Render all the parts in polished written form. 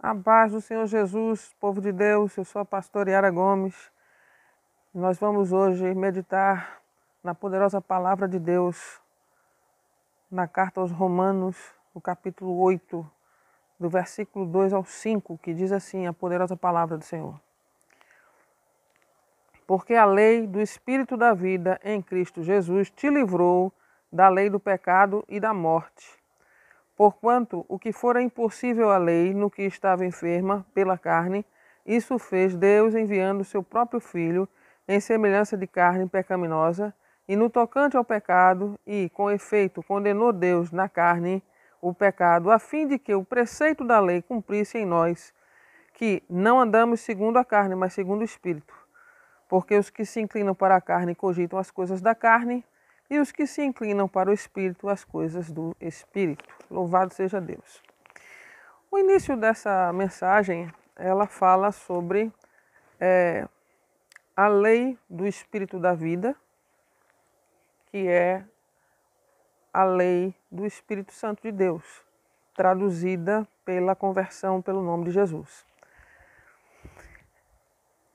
A paz do Senhor Jesus, povo de Deus, eu sou a pastora Yara Gomes. Nós vamos hoje meditar na poderosa palavra de Deus, na carta aos Romanos, no capítulo 8, do versículo 2 ao 5, que diz assim a poderosa palavra do Senhor. Porque a lei do Espírito da vida em Cristo Jesus te livrou da lei do pecado e da morte. Porquanto o que fora impossível à lei, no que estava enferma pela carne, isso fez Deus enviando seu próprio Filho em semelhança de carne pecaminosa, e no tocante ao pecado, e com efeito condenou Deus na carne o pecado, a fim de que o preceito da lei cumprisse em nós, que não andamos segundo a carne, mas segundo o Espírito. Porque os que se inclinam para a carne cogitam as coisas da carne, e os que se inclinam para o Espírito, as coisas do Espírito. Louvado seja Deus. O início dessa mensagem, ela fala sobre a lei do Espírito da vida, que é a lei do Espírito Santo de Deus, traduzida pela conversão pelo nome de Jesus.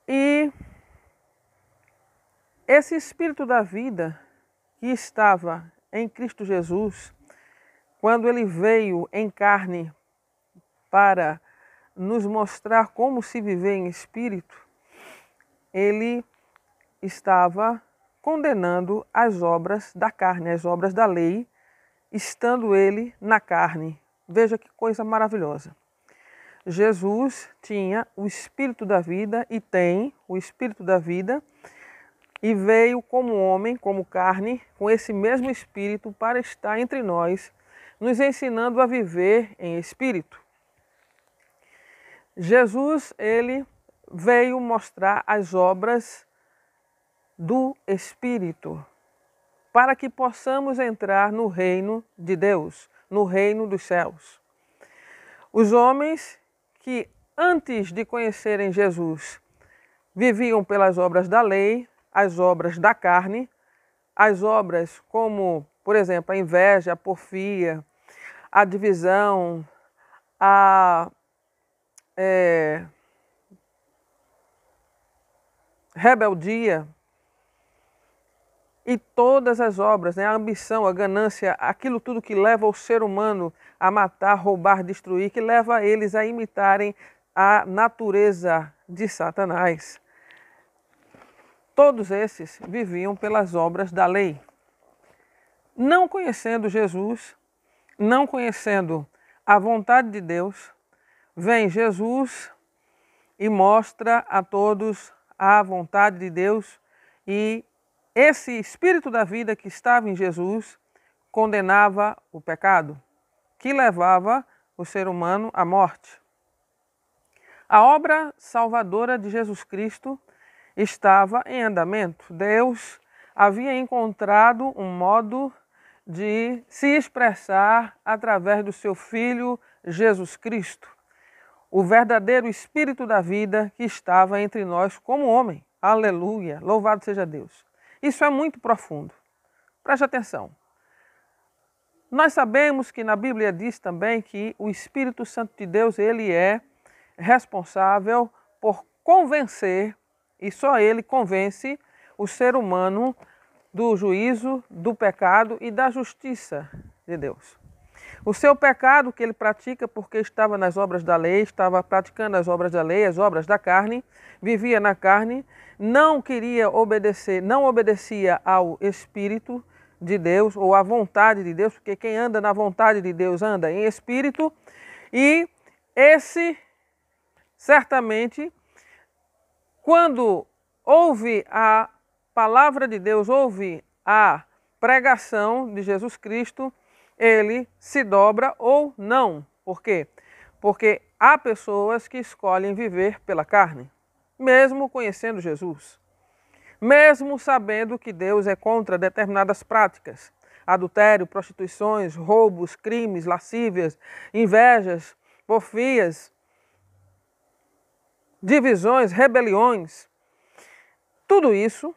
E esse Espírito da vida que estava em Cristo Jesus, quando ele veio em carne para nos mostrar como se viver em espírito, ele estava condenando as obras da carne, as obras da lei, estando ele na carne. Veja que coisa maravilhosa. Jesus tinha o Espírito da vida e tem o Espírito da vida, e veio como homem, como carne, com esse mesmo Espírito para estar entre nós, nos ensinando a viver em Espírito. Jesus, ele veio mostrar as obras do Espírito, para que possamos entrar no reino de Deus, no reino dos céus. Os homens que antes de conhecerem Jesus viviam pelas obras da lei, as obras da carne, as obras como, por exemplo, a inveja, a porfia, a divisão, a rebeldia e todas as obras, a ambição, a ganância, aquilo tudo que leva o ser humano a matar, roubar, destruir, que leva eles a imitarem a natureza de Satanás. Todos esses viviam pelas obras da lei. Não conhecendo Jesus, não conhecendo a vontade de Deus, vem Jesus e mostra a todos a vontade de Deus, e esse Espírito da vida que estava em Jesus condenava o pecado, que levava o ser humano à morte. A obra salvadora de Jesus Cristo estava em andamento. Deus havia encontrado um modo de se expressar através do seu Filho Jesus Cristo, o verdadeiro Espírito da vida que estava entre nós como homem. Aleluia! Louvado seja Deus. Isso é muito profundo. Preste atenção. Nós sabemos que na Bíblia diz também que o Espírito Santo de Deus, ele é responsável por convencer, e só ele convence o ser humano do juízo, do pecado e da justiça de Deus. O seu pecado que ele pratica porque estava nas obras da lei, estava praticando as obras da lei, as obras da carne, vivia na carne, não queria obedecer, não obedecia ao Espírito de Deus ou à vontade de Deus, porque quem anda na vontade de Deus anda em Espírito, e esse certamente, quando ouve a palavra de Deus, ouve a pregação de Jesus Cristo, ele se dobra ou não. Por quê? Porque há pessoas que escolhem viver pela carne, mesmo conhecendo Jesus, mesmo sabendo que Deus é contra determinadas práticas, adultério, prostituições, roubos, crimes, lascívias, invejas, porfias, divisões, rebeliões. Tudo isso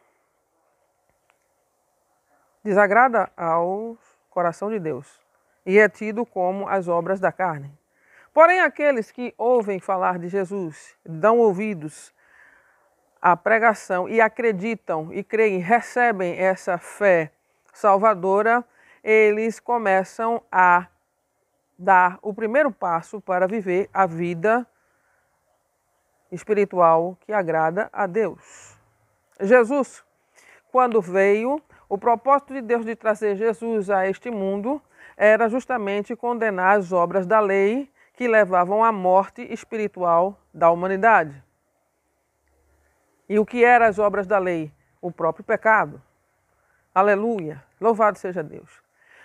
desagrada ao coração de Deus e é tido como as obras da carne. Porém, aqueles que ouvem falar de Jesus, dão ouvidos à pregação e acreditam e creem, recebem essa fé salvadora, eles começam a dar o primeiro passo para viver a vida espiritual que agrada a Deus. Jesus, quando veio, o propósito de Deus de trazer Jesus a este mundo era justamente condenar as obras da lei que levavam à morte espiritual da humanidade. E o que eram as obras da lei? O próprio pecado. Aleluia! Louvado seja Deus.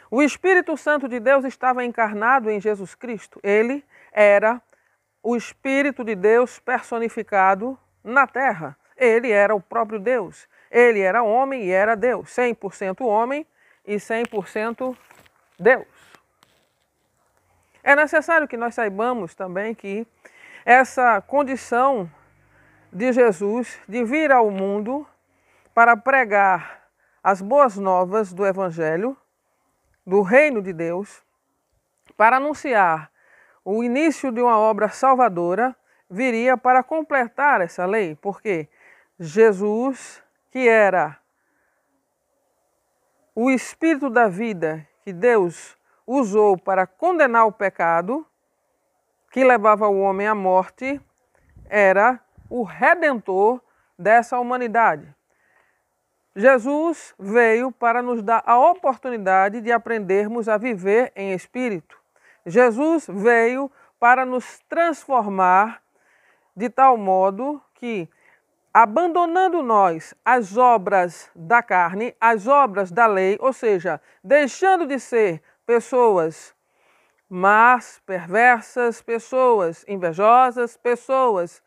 O Espírito Santo de Deus estava encarnado em Jesus Cristo. Ele era o Espírito de Deus personificado na terra. Ele era o próprio Deus. Ele era homem e era Deus. 100% homem e 100% Deus. É necessário que nós saibamos também que essa condição de Jesus de vir ao mundo para pregar as boas novas do Evangelho, do reino de Deus, para anunciar o início de uma obra salvadora, viria para completar essa lei, porque Jesus, que era o Espírito da vida que Deus usou para condenar o pecado, que levava o homem à morte, era o Redentor dessa humanidade. Jesus veio para nos dar a oportunidade de aprendermos a viver em espírito. Jesus veio para nos transformar de tal modo que, abandonando nós as obras da carne, as obras da lei, ou seja, deixando de ser pessoas más, perversas, pessoas invejosas, pessoas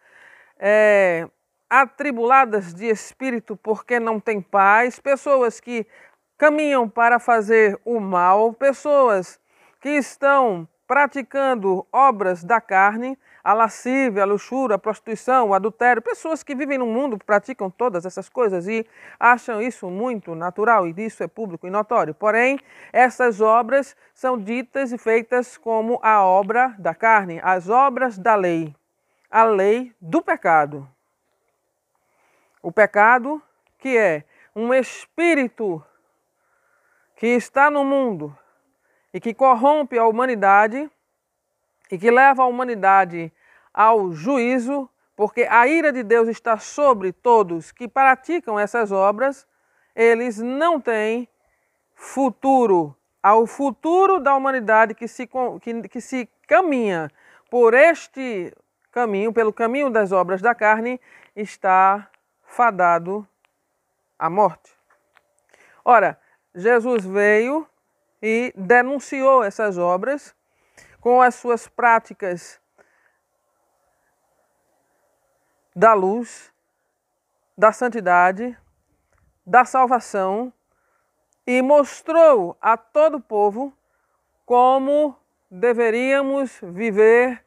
atribuladas de espírito porque não têm paz, pessoas que caminham para fazer o mal, pessoas que estão praticando obras da carne, a lascívia, a luxúria, a prostituição, o adultério, pessoas que vivem no mundo, praticam todas essas coisas e acham isso muito natural e isso é público e notório. Porém, essas obras são ditas e feitas como a obra da carne, as obras da lei, a lei do pecado. O pecado, que é um espírito que está no mundo e que corrompe a humanidade e que leva a humanidade ao juízo, porque a ira de Deus está sobre todos que praticam essas obras, eles não têm futuro. Ao futuro da humanidade que se caminha por este caminho, pelo caminho das obras da carne, está fadado à morte. Ora, Jesus veio e denunciou essas obras com as suas práticas da luz, da santidade, da salvação e mostrou a todo o povo como deveríamos viver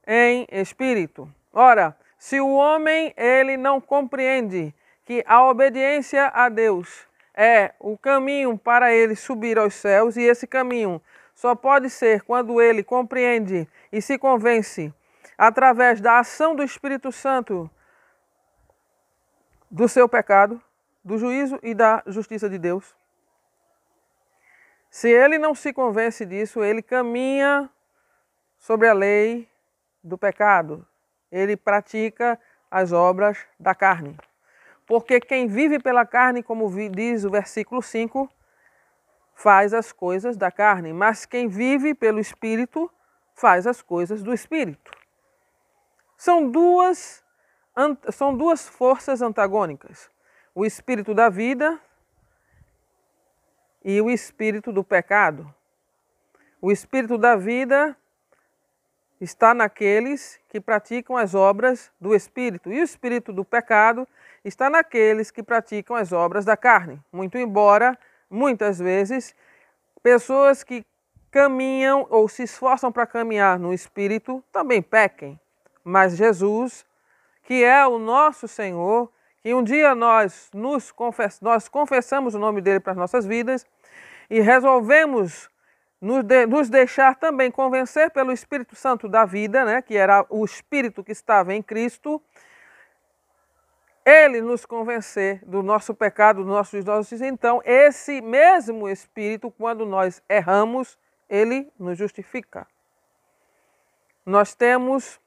em espírito. Ora, se o homem ele não compreende que a obediência a Deus é o caminho para ele subir aos céus, e esse caminho só pode ser quando ele compreende e se convence através da ação do Espírito Santo do seu pecado, do juízo e da justiça de Deus. Se ele não se convence disso, ele caminha sobre a lei do pecado. Ele pratica as obras da carne. Porque quem vive pela carne, como diz o versículo 5, faz as coisas da carne, mas quem vive pelo Espírito faz as coisas do Espírito. São duas forças antagônicas, o Espírito da vida e o Espírito do pecado. O Espírito da vida está naqueles que praticam as obras do Espírito, e o Espírito do pecado está naqueles que praticam as obras da carne. Muito embora, muitas vezes, pessoas que caminham ou se esforçam para caminhar no Espírito também pequem. Mas Jesus, que é o nosso Senhor, que um dia nós confessamos o nome dele para as nossas vidas e resolvemos nos deixar também convencer pelo Espírito Santo da vida, né, que era o Espírito que estava em Cristo, ele nos convencer do nosso pecado, dos nossos doses. Então, esse mesmo Espírito, quando nós erramos, ele nos justifica. Nós temos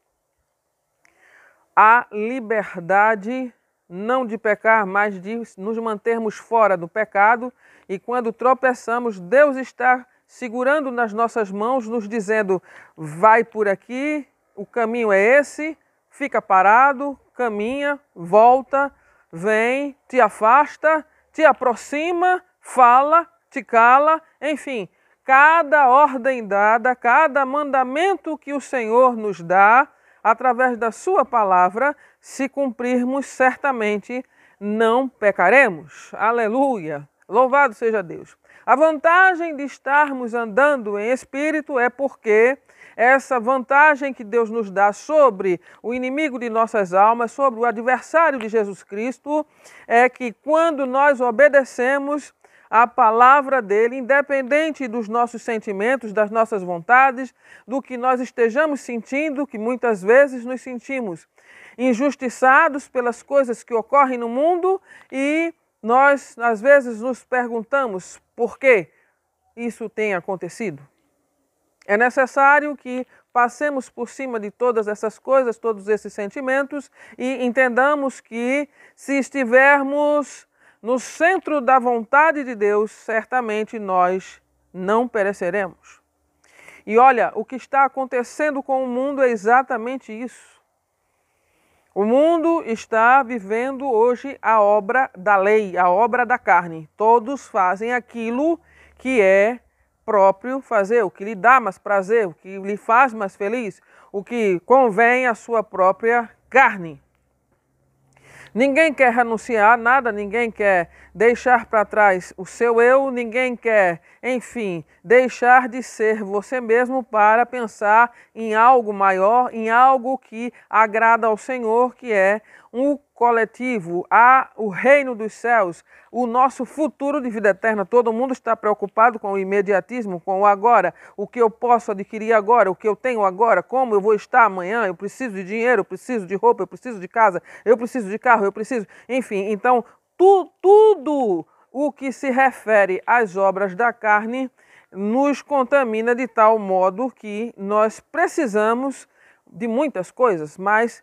a liberdade não de pecar, mas de nos mantermos fora do pecado. E quando tropeçamos, Deus está segurando nas nossas mãos, nos dizendo, vai por aqui, o caminho é esse, fica parado, caminha, volta, vem, te afasta, te aproxima, fala, te cala, enfim, cada ordem dada, cada mandamento que o Senhor nos dá, através da sua palavra, se cumprirmos, certamente não pecaremos. Aleluia! Louvado seja Deus. A vantagem de estarmos andando em espírito é porque essa vantagem que Deus nos dá sobre o inimigo de nossas almas, sobre o adversário de Jesus Cristo, é que quando nós obedecemos a palavra dele, independente dos nossos sentimentos, das nossas vontades, do que nós estejamos sentindo, que muitas vezes nos sentimos injustiçados pelas coisas que ocorrem no mundo e nós, às vezes, nos perguntamos por que isso tem acontecido. É necessário que passemos por cima de todas essas coisas, todos esses sentimentos e entendamos que se estivermos no centro da vontade de Deus, certamente nós não pereceremos. E olha, o que está acontecendo com o mundo é exatamente isso. O mundo está vivendo hoje a obra da lei, a obra da carne. Todos fazem aquilo que é próprio fazer, o que lhe dá mais prazer, o que lhe faz mais feliz, o que convém à sua própria carne. Ninguém quer renunciar a nada, ninguém quer deixar para trás o seu eu, ninguém quer, enfim, deixar de ser você mesmo para pensar em algo maior, em algo que agrada ao Senhor, que é um coletivo, o reino dos céus, o nosso futuro de vida eterna. Todo mundo está preocupado com o imediatismo, com o agora, o que eu posso adquirir agora, o que eu tenho agora, como eu vou estar amanhã, eu preciso de dinheiro, eu preciso de roupa, eu preciso de casa, eu preciso de carro, eu preciso... Enfim, então, tudo o que se refere às obras da carne nos contamina de tal modo que nós precisamos de muitas coisas, mas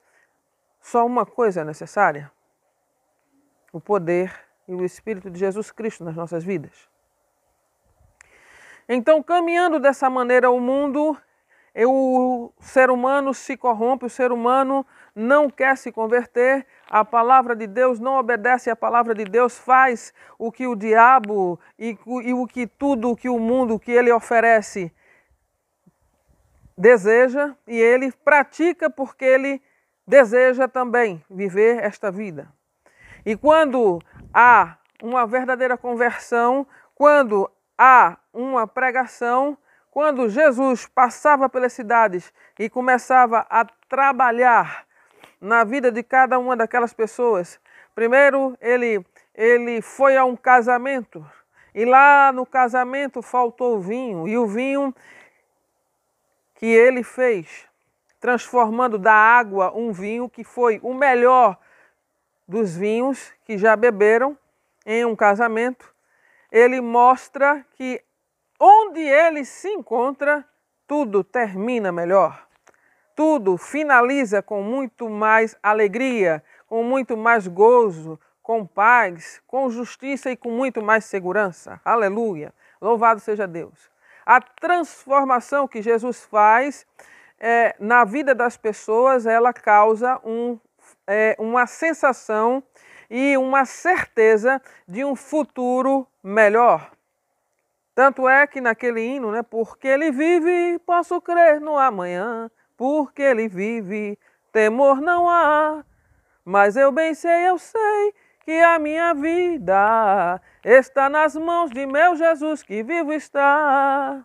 só uma coisa é necessária: o poder e o Espírito de Jesus Cristo nas nossas vidas. Então, caminhando dessa maneira o mundo, o ser humano se corrompe, o ser humano não quer se converter, a palavra de Deus não obedece à palavra de Deus, faz o que o diabo e o que tudo o que o mundo que ele oferece deseja, e ele pratica porque ele deseja também viver esta vida. E quando há uma verdadeira conversão, quando há uma pregação, quando Jesus passava pelas cidades e começava a trabalhar na vida de cada uma daquelas pessoas, primeiro ele foi a um casamento e lá no casamento faltou vinho, e o vinho que ele fez, transformando da água um vinho que foi o melhor dos vinhos que já beberam em um casamento, ele mostra que onde ele se encontra, tudo termina melhor. Tudo finaliza com muito mais alegria, com muito mais gozo, com paz, com justiça e com muito mais segurança. Aleluia! Louvado seja Deus. A transformação que Jesus faz na vida das pessoas, ela causa uma sensação e uma certeza de um futuro melhor. Tanto é que naquele hino, né, porque ele vive, posso crer no amanhã, porque ele vive, temor não há, mas eu sei que a minha vida está nas mãos de meu Jesus que vivo está.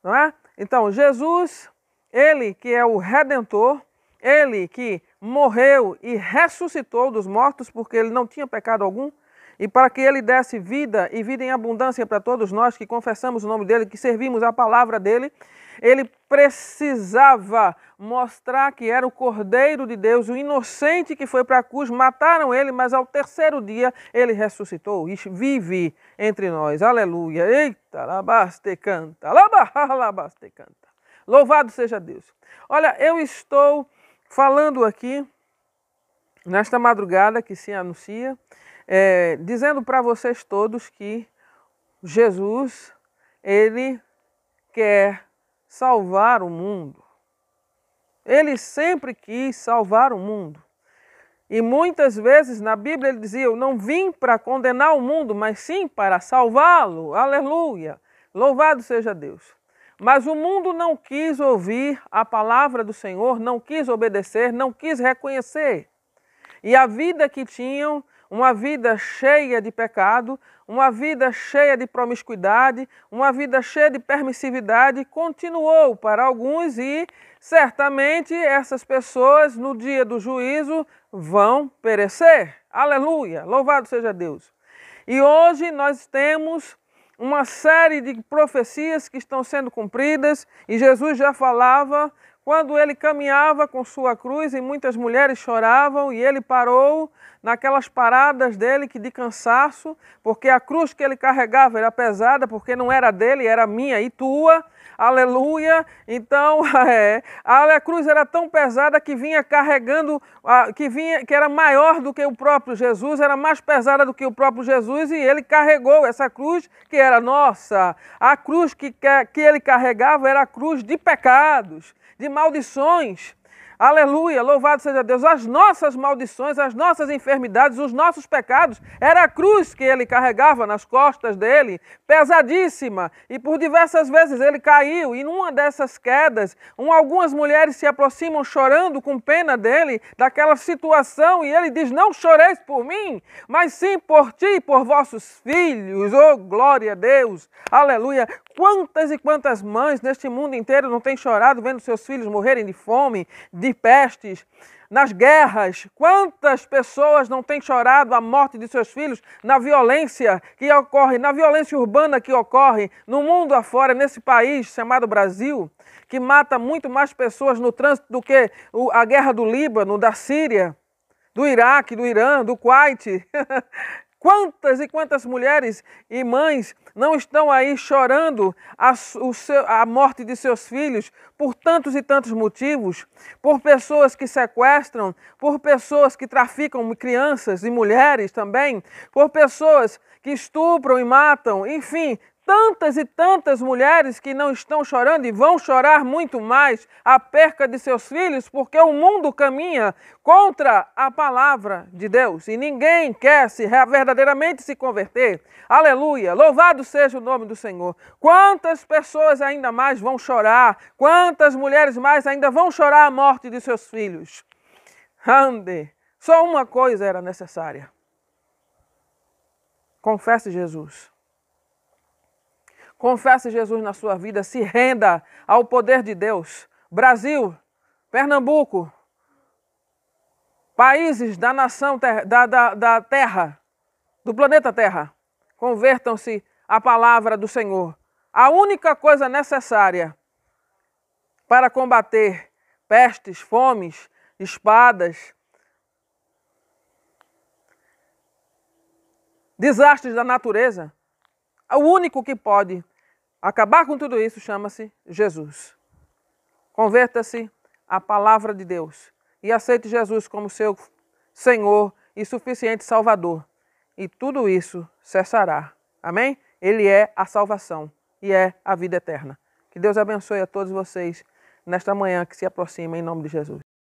Não é? Então, Jesus, ele que é o Redentor, ele que morreu e ressuscitou dos mortos porque ele não tinha pecado algum, e para que Ele desse vida e vida em abundância para todos nós que confessamos o nome dEle, que servimos a palavra dEle, Ele precisava mostrar que era o Cordeiro de Deus, o inocente que foi para a cruz. Mataram Ele, mas ao terceiro dia Ele ressuscitou e vive entre nós. Aleluia! Eita, labaste canta, labaste canta. Louvado seja Deus. Olha, eu estou falando aqui, nesta madrugada que se anuncia, dizendo para vocês todos que Jesus, Ele quer salvar o mundo. Ele sempre quis salvar o mundo. E muitas vezes na Bíblia ele dizia, eu não vim para condenar o mundo, mas sim para salvá-lo. Aleluia! Louvado seja Deus. Mas o mundo não quis ouvir a palavra do Senhor, não quis obedecer, não quis reconhecer. E a vida que tinham, uma vida cheia de pecado, uma vida cheia de promiscuidade, uma vida cheia de permissividade, continuou para alguns e certamente essas pessoas no dia do juízo vão perecer. Aleluia! Louvado seja Deus. E hoje nós temos uma série de profecias que estão sendo cumpridas e Jesus já falava quando ele caminhava com sua cruz e muitas mulheres choravam e ele parou naquelas paradas dele de cansaço, porque a cruz que ele carregava era pesada, porque não era dele, era minha e tua. Aleluia! Então, a cruz era tão pesada que vinha carregando, que era maior do que o próprio Jesus, era mais pesada do que o próprio Jesus, e ele carregou essa cruz que era nossa. A cruz que ele carregava era a cruz de pecados, de maldições. Aleluia, louvado seja Deus. As nossas maldições, as nossas enfermidades, os nossos pecados, era a cruz que ele carregava nas costas dele, pesadíssima. E por diversas vezes ele caiu, e numa dessas quedas, algumas mulheres se aproximam chorando com pena dele, daquela situação, e ele diz, não choreis por mim, mas sim por ti e por vossos filhos. Oh, glória a Deus, aleluia. Quantas e quantas mães neste mundo inteiro não têm chorado vendo seus filhos morrerem de fome, de pestes, nas guerras? Quantas pessoas não têm chorado a morte de seus filhos na violência que ocorre, na violência urbana que ocorre no mundo afora, nesse país chamado Brasil, que mata muito mais pessoas no trânsito do que a guerra do Líbano, da Síria, do Iraque, do Irã, do Kuwait. Quantas e quantas mulheres e mães não estão aí chorando a morte de seus filhos por tantos e tantos motivos, por pessoas que sequestram, por pessoas que traficam crianças e mulheres também, por pessoas que estupram e matam, enfim, tantas e tantas mulheres que não estão chorando e vão chorar muito mais a perca de seus filhos, porque o mundo caminha contra a palavra de Deus e ninguém quer verdadeiramente se converter. Aleluia! Louvado seja o nome do Senhor. Quantas pessoas ainda mais vão chorar, quantas mulheres mais ainda vão chorar a morte de seus filhos. Ande! Só uma coisa era necessária. Confesse Jesus. Confesse Jesus na sua vida, se renda ao poder de Deus. Brasil, Pernambuco, países da nação, da Terra, do planeta Terra, convertam-se à palavra do Senhor. A única coisa necessária para combater pestes, fomes, espadas, desastres da natureza, o único que pode acabar com tudo isso chama-se Jesus. Converta-se à palavra de Deus e aceite Jesus como seu Senhor e suficiente Salvador. E tudo isso cessará. Amém? Ele é a salvação e é a vida eterna. Que Deus abençoe a todos vocês nesta manhã que se aproxima em nome de Jesus.